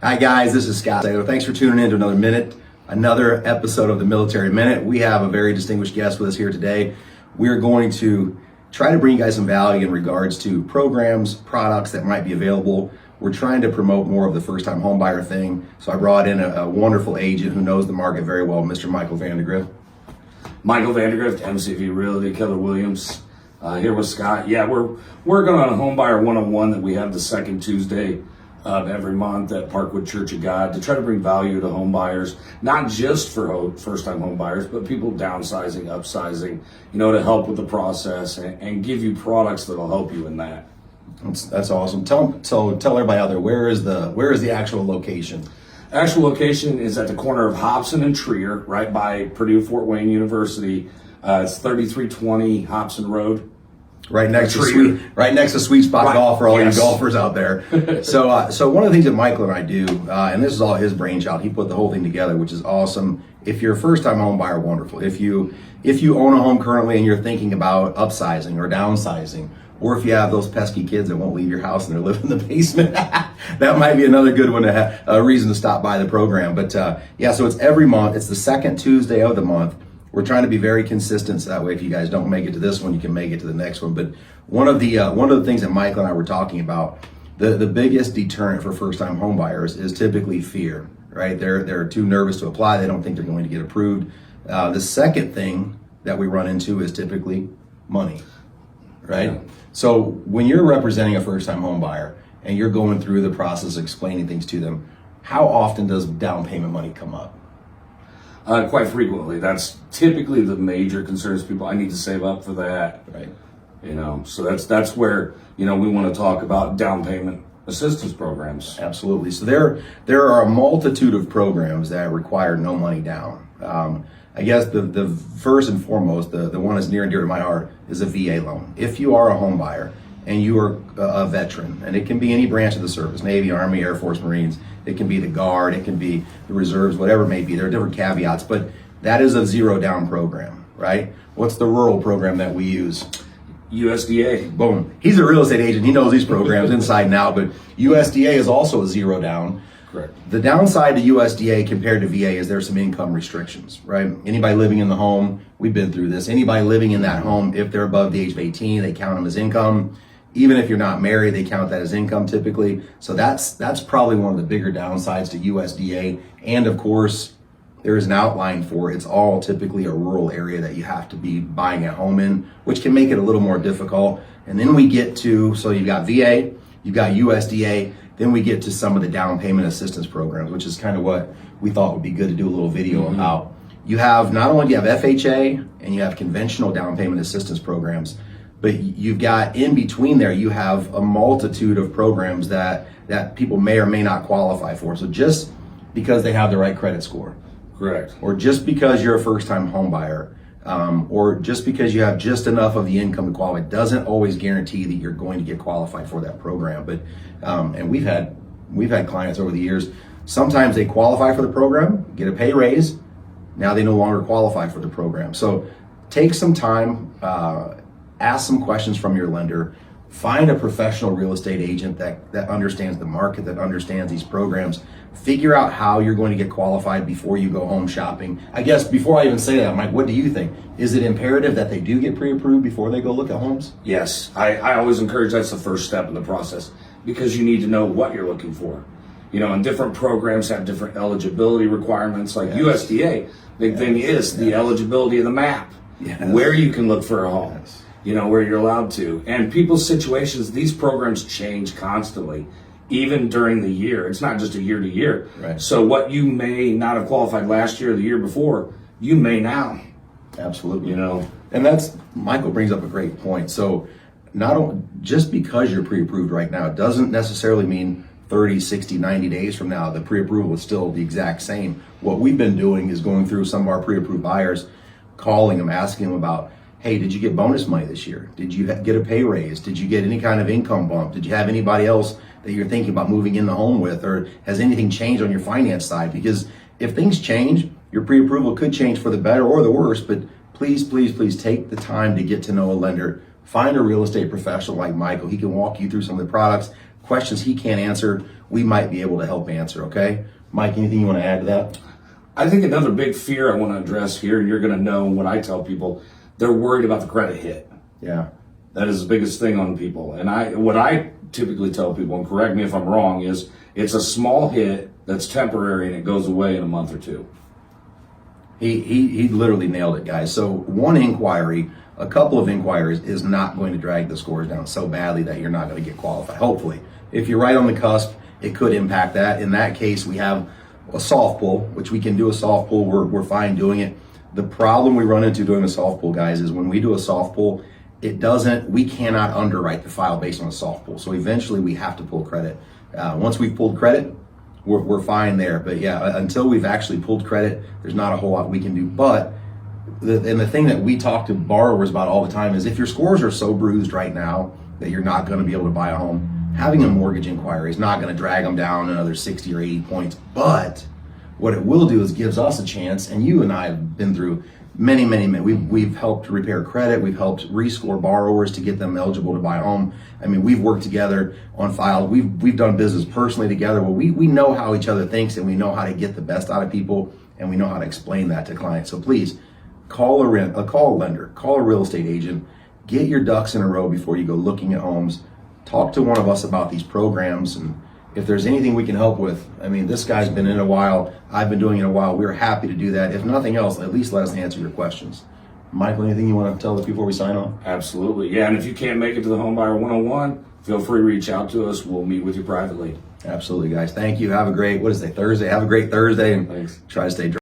Hi guys, this is Scott Saylor. Thanks for tuning in to another episode of the Military Minute. We have a very distinguished guest with us here today. We're going to try to bring you guys some value in regards to programs, products that might be available. We're trying to promote more of the first-time homebuyer thing. So I brought in a wonderful agent who knows the market very well, Mr. Michael Vandergrift. Michael Vandergrift, MCV Realty, Keller Williams, here with Scott. Yeah, we're working on a homebuyer one-on-one that we have the second Tuesday of every month at Parkwood Church of God to try to bring value to home buyers, not just for first-time home buyers, but people downsizing, upsizing, to help with the process and give you products that'll help you in that. That's awesome. Tell everybody out there, where is the actual location? Actual location is at the corner of Hobson and Trier, right by Purdue Fort Wayne University. It's 3320 Hobson Road. Right next to Sweet Spot Golf for all you golfers out there. So one of the things that Michael and I do, and this is all his brainchild, he put the whole thing together, which is awesome. If you're a first-time home buyer, wonderful. If you own a home currently and you're thinking about upsizing or downsizing, or if you have those pesky kids that won't leave your house and they're living in the basement, that might be another good one to have a reason to stop by the program. But so it's every month. It's the second Tuesday of the month. We're trying to be very consistent, so that way if you guys don't make it to this one, you can make it to the next one. But one of the things that Michael and I were talking about, the biggest deterrent for first-time home buyers is typically fear, right? They're too nervous to apply. They don't think they're going to get approved. The second thing that we run into is typically money, right? Yeah. So when you're representing a first-time home buyer and you're going through the process of explaining things to them, how often does down payment money come up? Quite frequently. That's typically the major concerns people. I need to save up for that. Right. So that's where, we want to talk about down payment assistance programs. Absolutely. So there are a multitude of programs that require no money down. I guess the first and foremost, the one that's near and dear to my heart is a VA loan. If you are a home buyer and you are a veteran, and it can be any branch of the service, Navy, Army, Air Force, Marines, it can be the Guard, it can be the Reserves, whatever it may be. There are different caveats, but that is a zero down program, right? What's the rural program that we use? USDA. Boom. He's a real estate agent. He knows these programs inside and out, but USDA is also a zero down. Correct. The downside to USDA compared to VA is there's some income restrictions, right? Anybody living in the home, we've been through this. Anybody living in that home, if they're above the age of 18, they count them as income. Even if you're not married, they count that as income typically. So that's probably one of the bigger downsides to USDA. And of course, there is an outline for it. It's all typically a rural area that you have to be buying a home in, which can make it a little more difficult. And then we get to, so you've got VA, you've got USDA, then we get to some of the down payment assistance programs, which is kind of what we thought would be good to do a little video about. You have, not only do you have FHA and you have conventional down payment assistance programs, but you've got in between there, you have a multitude of programs that people may or may not qualify for. So just because they have the right credit score. Correct. Or just because you're a first-time home buyer, or just because you have just enough of the income to qualify, doesn't always guarantee that you're going to get qualified for that program. But and we've had clients over the years, sometimes they qualify for the program, get a pay raise, now they no longer qualify for the program. So take some time, ask some questions from your lender, find a professional real estate agent that understands the market, that understands these programs. Figure out how you're going to get qualified before you go home shopping. I guess before I even say that, Mike, what do you think? Is it imperative that they do get pre-approved before they go look at homes? Yes, I always encourage that's the first step in the process, because you need to know what you're looking for. And different programs have different eligibility requirements. Like USDA, big thing is the eligibility of the map, where you can look for a home. Where you're allowed to. And people's situations, these programs change constantly, even during the year. It's not just a year to year. Right. So what you may not have qualified last year or the year before, you may now. Absolutely. And that's, Michael brings up a great point. So just because you're pre-approved right now, it doesn't necessarily mean 30, 60, 90 days from now, the pre-approval is still the exact same. What we've been doing is going through some of our pre-approved buyers, calling them, asking them about, hey, did you get bonus money this year? Did you get a pay raise? Did you get any kind of income bump? Did you have anybody else that you're thinking about moving in the home with? Or has anything changed on your finance side? Because if things change, your pre-approval could change for the better or the worse, but please, please, please take the time to get to know a lender. Find a real estate professional like Michael. He can walk you through some of the products. questions he can't answer, we might be able to help answer, okay? Mike, anything you want to add to that? I think another big fear I want to address here, and you're going to know when I tell people, they're worried about the credit hit. Yeah. That is the biggest thing on people. And what I typically tell people, and correct me if I'm wrong, is it's a small hit that's temporary and it goes away in a month or two. He literally nailed it, guys. So one inquiry, a couple of inquiries is not going to drag the scores down so badly that you're not going to get qualified, hopefully. If you're right on the cusp, it could impact that. In that case, we have a soft pull, which we can do a soft pull. We're fine doing it. The problem we run into doing a soft pull, guys, is when we do a soft pull, we cannot underwrite the file based on a soft pull. So eventually we have to pull credit. Once we've pulled credit, we're fine there. But yeah, until we've actually pulled credit, there's not a whole lot we can do. But the thing that we talk to borrowers about all the time is if your scores are so bruised right now that you're not going to be able to buy a home, having a mortgage inquiry is not going to drag them down another 60 or 80 points. But what it will do is gives us a chance, and you and I have been through many. We've helped repair credit. We've helped rescore borrowers to get them eligible to buy a home. I mean, we've worked together on files. We've done business personally together. Well, we know how each other thinks, and we know how to get the best out of people, and we know how to explain that to clients. So please call a lender, call a real estate agent, get your ducks in a row before you go looking at homes. Talk to one of us about these programs, and if there's anything we can help with, I mean, this guy's been in a while. I've been doing it a while. We're happy to do that. If nothing else, at least let us answer your questions. Michael, anything you want to tell us before we sign off? Absolutely. Yeah, and if you can't make it to the Homebuyer 101, feel free to reach out to us. We'll meet with you privately. Absolutely, guys. Thank you. Have a great, Thursday? Have a great Thursday, and Thanks. Try to stay dry.